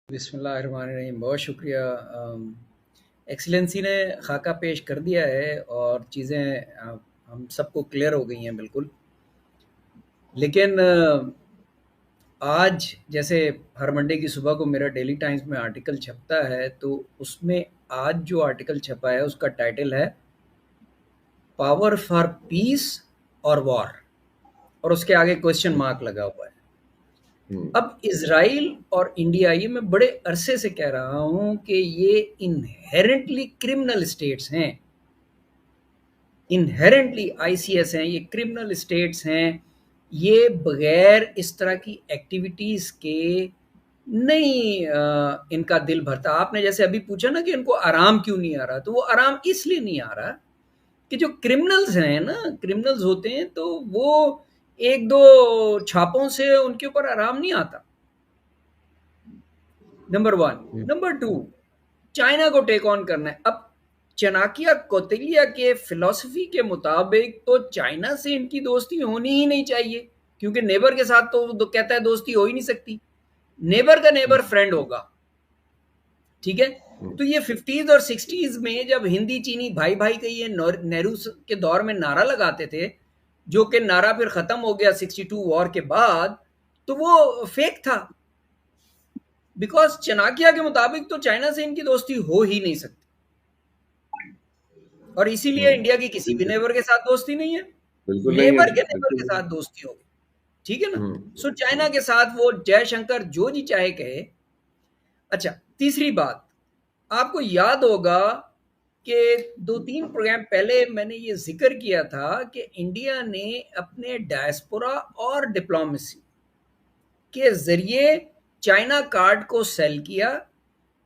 बिस्मिल्लाहिर्रहमानिर्रहीम। बहुत शुक्रिया। एक्सीलेंसी ने खाका पेश कर दिया है और चीज़ें हम सबको क्लियर हो गई हैं बिल्कुल। लेकिन आज जैसे हर मंडे की सुबह को मेरा डेली टाइम्स में आर्टिकल छपता है, तो उसमें आज जो आर्टिकल छपा है उसका टाइटल है पावर फॉर पीस और वॉर, और उसके आगे क्वेश्चन मार्क लगा हुआ है। अब इजराइल और इंडिया, ये मैं बड़े अरसे से कह रहा हूं कि ये इनहेरेंटली क्रिमिनल स्टेट्स हैं, इनहेरेंटली आईसीएस हैं, ये क्रिमिनल स्टेट्स हैं। ये बगैर इस तरह की एक्टिविटीज के नहीं इनका दिल भरता। आपने जैसे अभी पूछा ना कि इनको आराम क्यों नहीं आ रहा, तो वो आराम इसलिए नहीं आ रहा कि जो क्रिमिनल्स हैं ना, क्रिमिनल्स होते हैं तो वो एक दो छापों से उनके ऊपर आराम नहीं आता, number one. Number two, China को टेक ऑन करना है। अब चाणक्य कौटिल्य के फिलॉसफी के मुताबिक तो चाइना से इनकी दोस्ती होनी ही नहीं चाहिए, क्योंकि नेबर के साथ तो कहता है दोस्ती हो ही नहीं सकती। नेबर का नेबर फ्रेंड होगा, ठीक है। तो ये 50s और 60s में जब हिंदी चीनी भाई भाई का ये नेहरू के दौर में नारा लगाते थे, जो कि नारा फिर खत्म हो गया 62 वॉर के बाद, तो वो फेक था। बिकॉज चाणक्य के मुताबिक तो चाइना से इनकी दोस्ती हो ही नहीं सकती, और इसीलिए इंडिया की किसी भी नेबर के साथ दोस्ती नहीं है। बिल्कुल नहीं है नेबर जी, के नेबर बिल्कुल के नहीं। साथ दोस्ती होगी, ठीक है ना। सो चाइना के साथ वो जयशंकर जो जी चाहे कहे। अच्छा, तीसरी बात, आपको याद होगा कि 2-3 प्रोग्राम पहले मैंने ये जिक्र किया था कि इंडिया ने अपने डायस्पोरा और डिप्लोमेसी के जरिए चाइना कार्ड को सेल किया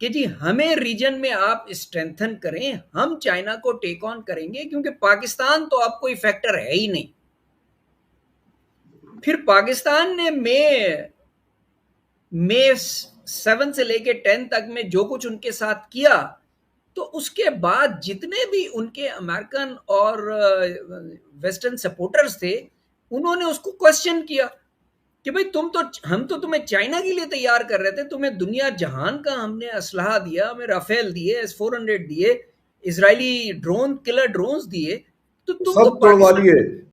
कि जी हमें रीजन में आप स्ट्रेंथन करें, हम चाइना को टेक ऑन करेंगे, क्योंकि पाकिस्तान तो अब कोई फैक्टर है ही नहीं। फिर पाकिस्तान ने मई 7 से लेके 10 तक में जो कुछ उनके साथ किया, तो उसके बाद जितने भी उनके अमेरिकन और वेस्टर्न सपोर्टर्स थे, उन्होंने उसको क्वेश्चन किया कि भाई हम तो तुम्हें चाइना के लिए तैयार कर रहे थे, तुम्हें दुनिया जहान का हमने असलहा दिया, हमें राफेल दिए, S-400 दिए, इजरायली ड्रोन किलर ड्रोन्स दिए, तो तुम तो सब तोड़वा पाकिस्तान लिए।